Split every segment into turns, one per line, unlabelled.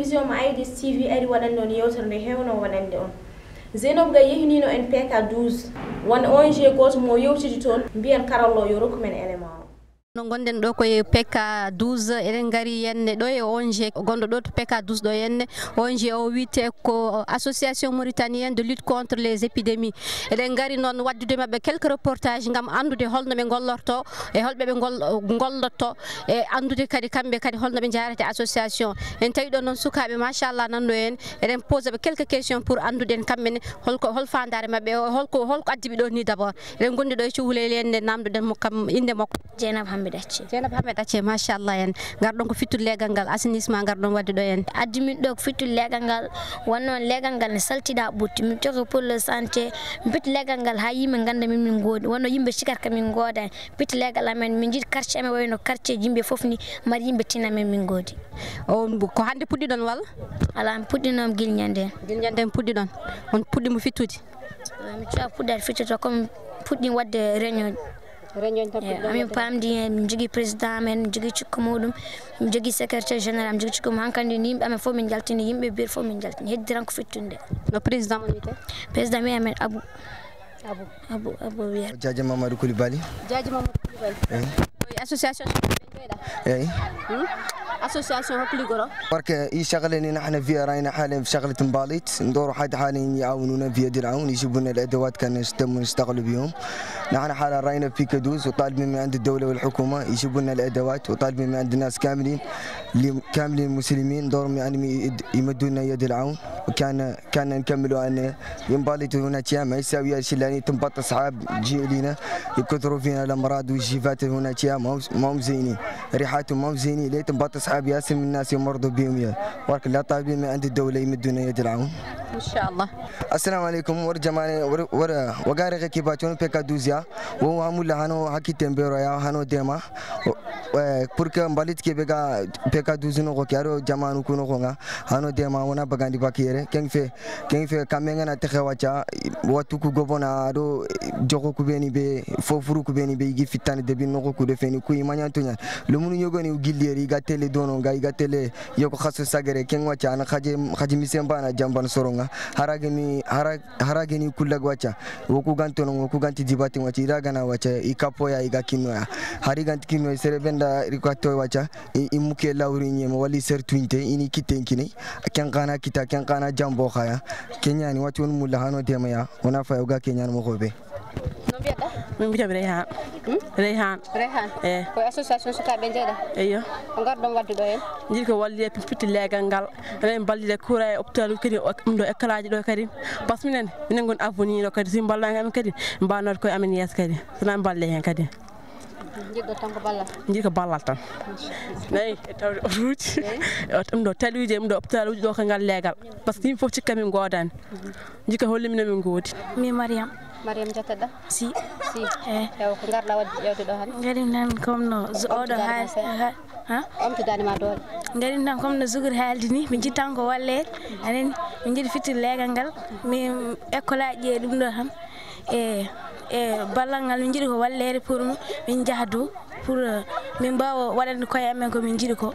télévision mo AIDS TV ari waɗande on yewtere nde hewno waɗande on Zeynab Gaye yehnino en PK12 won ONG goto mo yewtidi toon mbiyen karallo yo rokku men élément no gonden ɗo koye PK12 eɗen gari yenne ɗo e ONG gonɗo ɗo to PK12 ɗo yenne ONG o wiyete ko association mauritanienne de lutte contre les épidémies eɗen gari noon waddude mabɓe quelques reportages gam andude holno ɓe gollorto e holɓe ɓe gollotto e andude kadi kamɓe kadi holno ɓe jarate association en tawi ɗo noon sukaɓe machallah nanɗo en eɗen pose ɓe quelques questions pour anduden kamɓene hol fandare mabɓe holko addiɓe ɗo ni d' abord eɗen gondi ɗo e cuhlel yenne namdoɗen mo kam inde makko Dieynaba Hammed Acce machallah en garɗon ko fittude legal ngal assainissement garɗon wadde ɗo en
addimin ɗo ko fittude legal ngal wonno legal ngal ne saltida ɓutti min toki pour le santé min pitti legal ngal ha yimɓe ganda min goodi wonno yimɓe cikata kamin goodani pitti legal amen min jiiɗi quartier amen wayno quartier yimɓe foof ni mari yimɓe tinamen min goodi
ko hande puɗɗiɗon walla
ala mi puɗɗinoma guil ñande
en puɗɗiɗon on puɗɗimo fittude
mi cuwa puɗɗade fittude comme puɗɗi wadde réunion amin pamdi min jogui président amen min jogui cikku muɗum min jogui secrétaire général min jogui cikku mum hankkandi yimɓe amen fof min jaltini yimɓe biir fof min jaltini heddiran ko fittunde
no président mo wiyete
président mi amen Abou wiya
Diadji Mamadou Coulibaly
association association هوكليغورو
برك اي شغله نحن في راينا حاليا في شغله مباليت ندوروا حد حاليا يعاونونا في يد العون يجيبوا لنا الادوات كان نشتغلوا بهم نحن حاليا راينا في كدوز وطالبين من عند الدوله والحكومه يجيبوا لنا الادوات وطالبين من عند الناس كاملين مسلمين دورهم يعني يمدوا لنا يد العون وكان نكملوا ان ينباليت هنا ما يساوي شيء يعني تنبط اصحاب جي لنا يكثروا فينا الامراض والجيفات هنا ما هم زينين ريحاتهم ما هم زينين ليه تنبط اصحاب ياسر من الناس يمرضوا بهم يا ولكن لا طالبين من عند الدوله يمدونا يد العون
ان شاء الله.
السلام عليكم ورجماني وغاري غكيباتون بيكا دوزيا وهو عمول هانو هاكي تمبيرو يا هانو ديما pour mbalit ke bega peka duzino ko kyaro jamanu kuno ko nga hano dema wona bagandi bakire kengfe kamenga na tekhwacha watu ku gobona do joko ku beni be fofuru ku beni be gi fitane de bin ko ku defeni ku imanya tonya lumunu yogoni gilleri gatele dono ga gatele yoko khaso sagere kengwacha na khaji misemba na jamban soronga harageni kulagwacha woku gantono woku ganti dibati wachi ragana wacha ikapoya igakino ya hari ganti kino sereben da rikato wacha imuke lawri nyema wali sertuinte ini kitenkini kankana kita kankana jambo khaya kenya ni watu mulla hano tema ya wana fa yoga kenya mo khobe
no biada
min biya Rayhan
ko association suka be jeeda
eyo
on gardon wadde do en
jiri ko walli pitti legal ngal ren ballide kura e hôpital kadi do éclaji do kadi parce que minen gon avenir do kadi sim balla ngam kadi mbanor ko amen yes kadi sana balle hen kadi
jiddo tan ko ballal
jiri ko ballal tan nayi tawde ruuji do taluje do hôpital uji do ko ngal legal parce que yim fof cikka min godani jika holli min min godi
mi Mariam
jattada
si
ew ko garda wadde yewde do han
ngari nan comme no odo ha
to dani ma dole
ngari nan comme no zugur haldi ni min jittan ko walle anen min jidi fitti legal ngal mi école aji dum do han ballal ngal min jidi ko wallere pour min jahdu pour min bawo wadande koye amen ko min jidi ko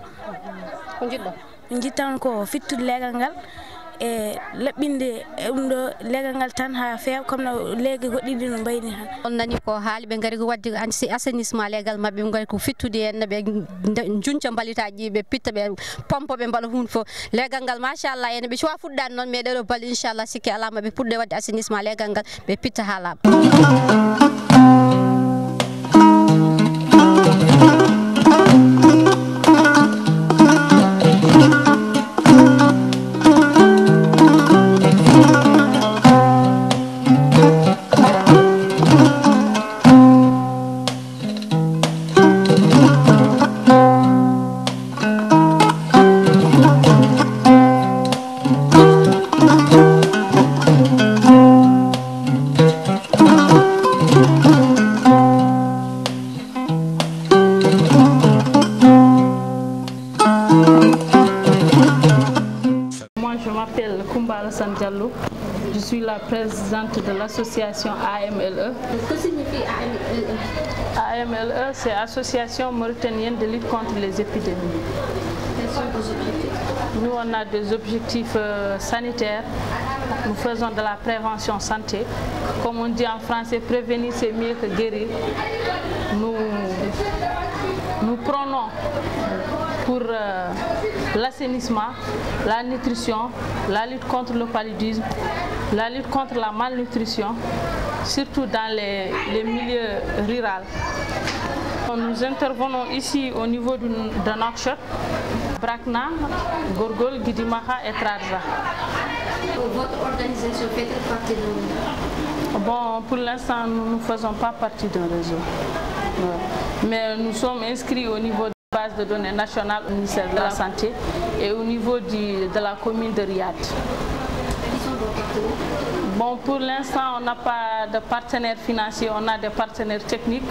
jiddo
min jittan ko fittude legal ngal laɓɓinde ɗo legal ngal tan ha feew comme no leegi goɗɗiɗi no mbayni han
on nani ko haali ɓe ngari ko wadde assainissement legal mabɓe ɓe ngari ko fittude en ɓe junca mbalitaji ɓe pitta ɓe pompe ɓe mbala hunde fof legal ngal machallah ene ɓe cuwa fuɗɗani noon mais ɗeɗo balɗe inchallah sikki alama ɓe puɗɗe wadde assainissement legal ngal ɓe pitta ha laaɓa
Je suis la présidente de l'association AMLE.
Que signifie AMLE?
AMLE, c'est Association mauritanienne de lutte contre les épidémies.
Quels sont vos objectifs?
Nous, on a des objectifs sanitaires. Nous faisons de la prévention santé. Comme on dit en français, prévenir c'est mieux que guérir. Nous prenons pour l'assainissement, la nutrition, la lutte contre le paludisme, la lutte contre la malnutrition, surtout dans les milieux ruraux. Nous intervenons ici au niveau de Nouakchott, Brakna, Gorgol, Guidimaha et Trarza.
Votre organisation fait-elle partie d'un réseau?
Bon, pour l'instant, nous ne faisons pas partie d'un réseau. Ouais. Mais nous sommes inscrits au niveau de la base de données nationale au ministère de la Santé et au niveau de la commune de Riyad.
Qui sont vos partenaires?
Bon, pour l'instant, on n'a pas de partenaires financiers, on a des partenaires techniques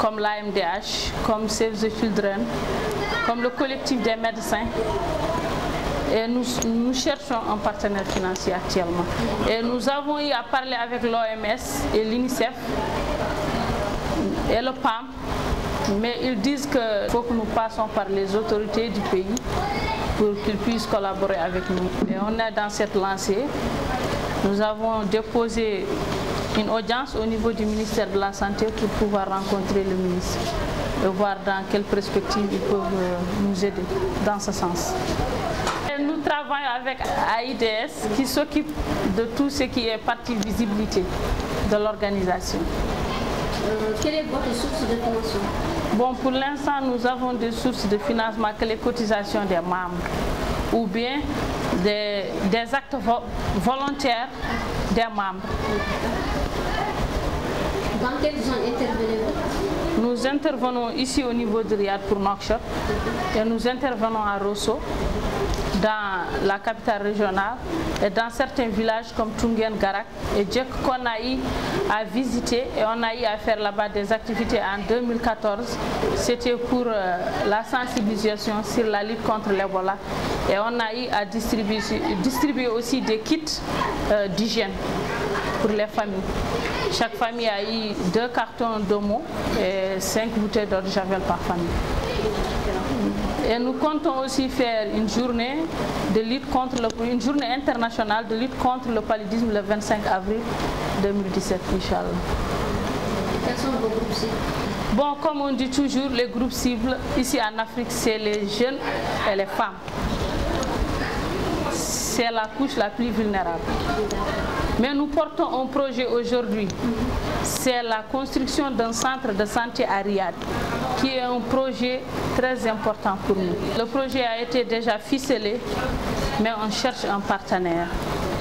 comme l'AMDH, comme Save the Children, comme le collectif des médecins. Et nous cherchons un partenaire financier actuellement. Et nous avons eu à parler avec l'OMS et l'UNICEF et le PAM, mais ils disent qu'il faut que nous passions par les autorités du pays pour qu'ils puissent collaborer avec nous. Et on est dans cette lancée. Nous avons déposé une audience au niveau du ministère de la Santé pour pouvoir rencontrer le ministre et voir dans quelle perspective ils peuvent nous aider dans ce sens. Et nous travaillons avec AIDS qui s'occupe de tout ce qui est partie visibilité de l'organisation.
Quelle est votre source de financement?
Bon, pour l'instant, nous avons des sources de financement que les cotisations des membres ou bien des actes volontaires des membres.
Dans quelle zone intervenez-vous?
Nous intervenons ici au niveau de Riyad pour Nouakchott et nous intervenons à Rosso, dans la capitale régionale et dans certains villages comme Tungen, Garak et Djek qu'on a eu à visiter et on a eu à faire là-bas des activités en 2014. C'était pour la sensibilisation sur la lutte contre l'Ebola et on a eu à distribuer aussi des kits d'hygiène pour les familles. Chaque famille a eu 2 cartons d'omo et 5 bouteilles d'eau de javel par famille. Et nous comptons aussi faire une journée de lutte contre une journée internationale de lutte contre le paludisme le 25 avril 2017, Inch'Allah.
Quels sont vos groupes cibles?
Bon, comme on dit toujours, les groupes cibles ici en Afrique, c'est les jeunes et les femmes. C'est la couche la plus vulnérable. Mais nous portons un projet aujourd'hui. C'est la construction d'un centre de santé à Riyad, qui est un projet très important pour nous. Le projet a été déjà ficelé, mais on cherche un partenaire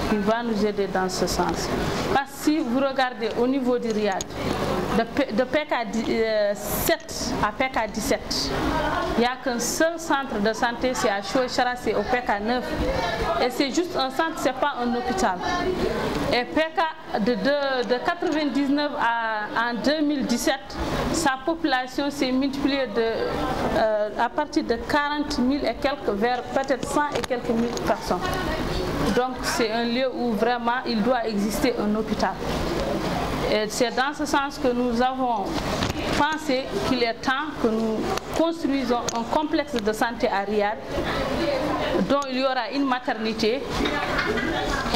qui va nous aider dans ce sens. Parce que si vous regardez au niveau du Riyad, de PK 7 à PK 17, il n'y a qu'un seul centre de santé, c'est à Chouechara, c'est au PK 9. Et c'est juste un centre, ce n'est pas un hôpital. Et PK de 99 en 2017, sa population s'est multipliée à partir de 40 000 et quelques vers peut-être 100 et quelques mille personnes. Donc c'est un lieu où vraiment il doit exister un hôpital. Et c'est dans ce sens que nous avons pensé qu'il est temps que nous construisons un complexe de santé à Riyad, dont il y aura une maternité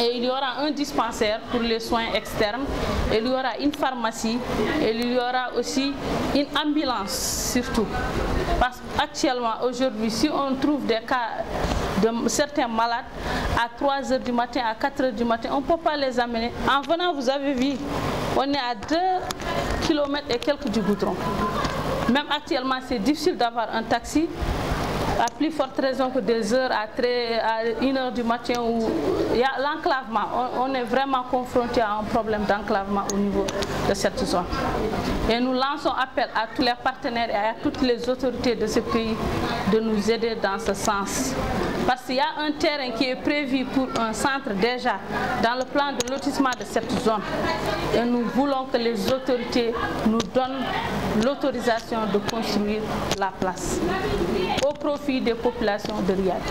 et il y aura un dispensaire pour les soins externes, et il y aura une pharmacie et il y aura aussi une ambulance surtout. Parce qu'actuellement, aujourd'hui, si on trouve des cas de certains malades à 3 h du matin, à 4 h du matin, on ne peut pas les amener. En venant, vous avez vu, on est à 2 km et quelques du goudron. Même actuellement, c'est difficile d'avoir un taxi, à plus forte raison que des heures à 1 h du matin où il y a l'enclavement. On est vraiment confronté à un problème d'enclavement au niveau de cette zone. Et nous lançons appel à tous les partenaires et à toutes les autorités de ce pays de nous aider dans ce sens. Parce qu'il y a un terrain qui est prévu pour un centre déjà dans le plan de lotissement de cette zone. Et nous voulons que les autorités nous donnent l'autorisation de construire la place au profit des populations de Riyad.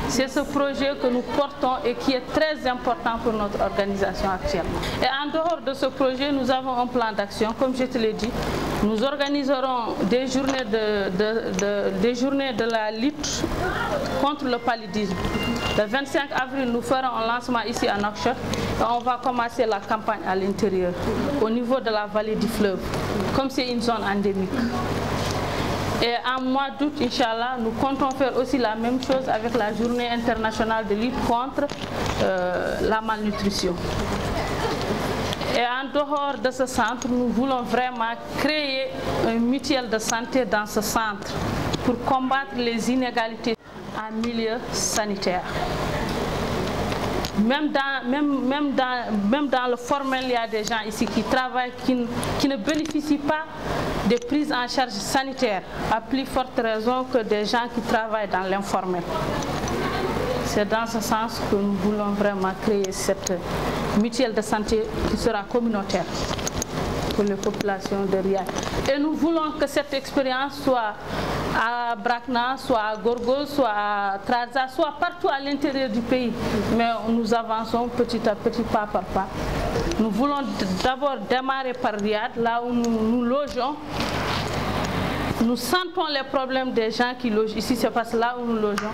C'est ce projet que nous portons et qui est très important pour notre organisation actuellement. Et en dehors de ce projet, nous avons un plan d'action, comme je te l'ai dit, Nous organiserons des journées de la lutte contre le paludisme. Le 25 avril, nous ferons un lancement ici à Nouakchott et on va commencer la campagne à l'intérieur, au niveau de la vallée du fleuve, comme c'est une zone endémique. Et en mois d'août, Inch'Allah, nous comptons faire aussi la même chose avec la journée internationale de lutte contre la malnutrition. Et en dehors de ce centre, nous voulons vraiment créer une mutuelle de santé dans ce centre pour combattre les inégalités en milieu sanitaire. Même dans le formel, il y a des gens ici qui travaillent, qui ne bénéficient pas de prise en charge sanitaire, à plus forte raison que des gens qui travaillent dans l'informel. C'est dans ce sens que nous voulons vraiment créer cette mutuelle de santé qui sera communautaire pour les populations de Riyad. Et nous voulons que cette expérience soit à Brakna, soit à Gorgos, soit à Trarza, soit partout à l'intérieur du pays. Mais nous avançons petit à petit, pas par pas. Nous voulons d'abord démarrer par Riyad, là où nous logeons. Nous sentons les problèmes des gens qui logent ici, c'est parce que là où nous logeons.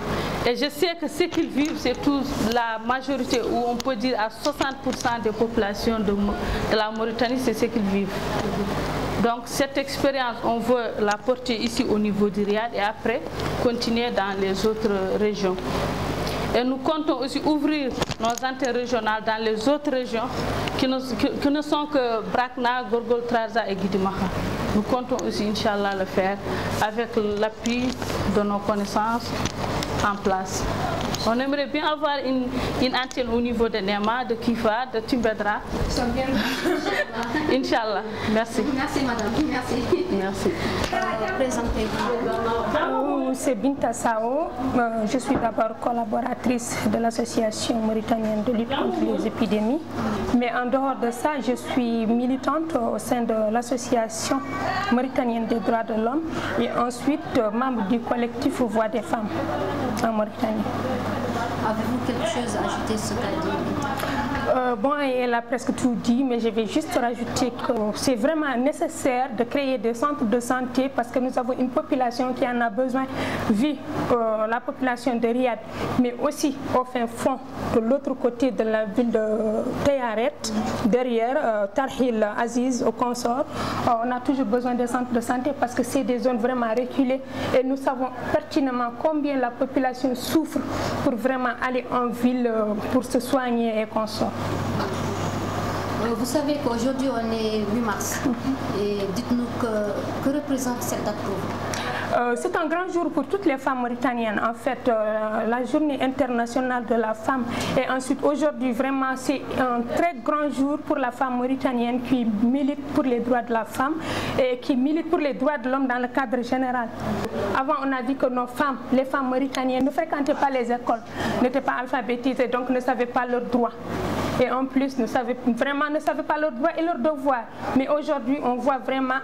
Et je sais que ce qu'ils vivent, c'est tous la majorité, ou on peut dire à 60% des populations de la Mauritanie, c'est ce qu'ils vivent. Donc cette expérience, on veut la porter ici au niveau du Riyad et après continuer dans les autres régions. Et nous comptons aussi ouvrir nos antennes régionales dans les autres régions qui ne sont que Brakna, Gorgol, Trarza et Guidimaha. Nous comptons aussi, Inch'Allah, le faire avec l'appui de nos connaissances en place. On aimerait bien avoir une antenne au niveau de Nema, de Kifa, de Timbedra. Inch'Allah. Merci.
Merci, madame. Merci.
Merci.
C'est Binta Sao. Je suis d'abord collaboratrice de l'association mauritanienne de lutte contre les épidémies. Mais en dehors de ça, je suis militante au sein de l'association mauritanienne des droits de l'homme et ensuite membre du collectif Voix des femmes en Mauritanie.
Avez-vous quelque chose à ajouter sur ce qu'a dit Binta?
Bon, elle a presque tout dit, mais je vais juste rajouter que c'est vraiment nécessaire de créer des centres de santé parce que nous avons une population qui en a besoin, vu la population de Riyad, mais aussi au fin fond, de l'autre côté de la ville de Tayaret, derrière Tarhil, Aziz, au consort. On a toujours besoin de centres de santé parce que c'est des zones vraiment reculées et nous savons pertinemment combien la population souffre pour vraiment aller en ville pour se soigner et consort.
Vous savez qu'aujourd'hui on est 8 mars et dites-nous que représente cette date pour vous?
C'est un grand jour pour toutes les femmes mauritaniennes. En fait, la journée internationale de la femme. Et ensuite, aujourd'hui, vraiment, c'est un très grand jour pour la femme mauritanienne qui milite pour les droits de la femme et qui milite pour les droits de l'homme dans le cadre général. Avant, on a dit que nos femmes, les femmes mauritaniennes, ne fréquentaient pas les écoles, n'étaient pas alphabétisées, donc ne savaient pas leurs droits. Et en plus, ne savaient pas leurs droits et leurs devoirs. Mais aujourd'hui, on voit vraiment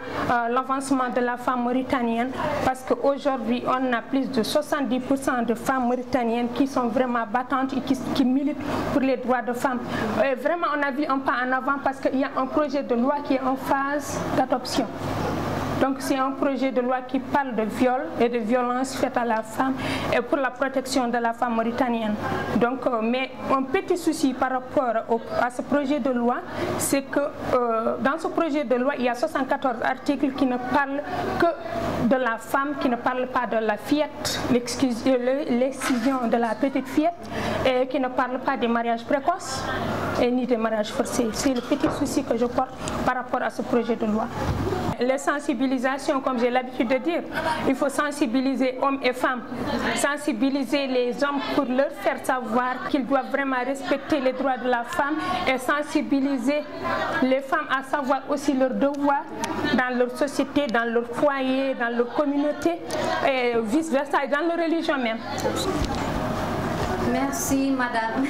l'avancement de la femme mauritanienne parce qu'aujourd'hui, on a plus de 70% de femmes mauritaniennes qui sont vraiment battantes et qui militent pour les droits de femmes. Et vraiment, on a vu un pas en avant parce qu'il y a un projet de loi qui est en phase d'adoption. Donc c'est un projet de loi qui parle de viol et de violence faite à la femme et pour la protection de la femme mauritanienne. Donc, mais un petit souci par rapport à ce projet de loi, c'est que dans ce projet de loi, il y a 74 articles qui ne parlent que de la femme, qui ne parlent pas de la fillette, l'excision de la petite fillette, et qui ne parlent pas des mariages précoces et ni des mariages forcés. C'est le petit souci que je porte par rapport à ce projet de loi. Les sensibilisations, comme j'ai l'habitude de dire, il faut sensibiliser hommes et femmes, sensibiliser les hommes pour leur faire savoir qu'ils doivent vraiment respecter les droits de la femme et sensibiliser les femmes à savoir aussi leurs devoirs dans leur société, dans leur foyer, dans leur communauté et vice-versa, dans leur religion même.
Merci, madame.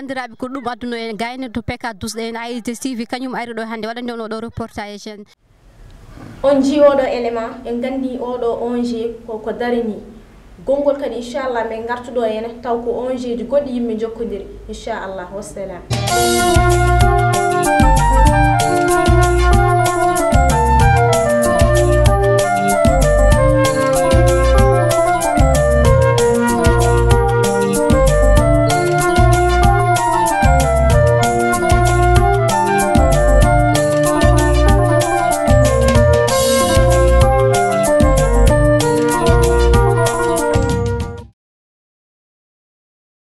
bandiraɓe ko ɗum adduno en gayne to PK12 en AIT TV kañum ari ɗo hande waɗande on ɗo reportage en
on ji oɗo élément en gandi oɗo ONG ko darini gongol kadi inchallah min gartuɗo ene taw ko ONG ji goɗɗi yimɓe jokkodiri inchallah wassalam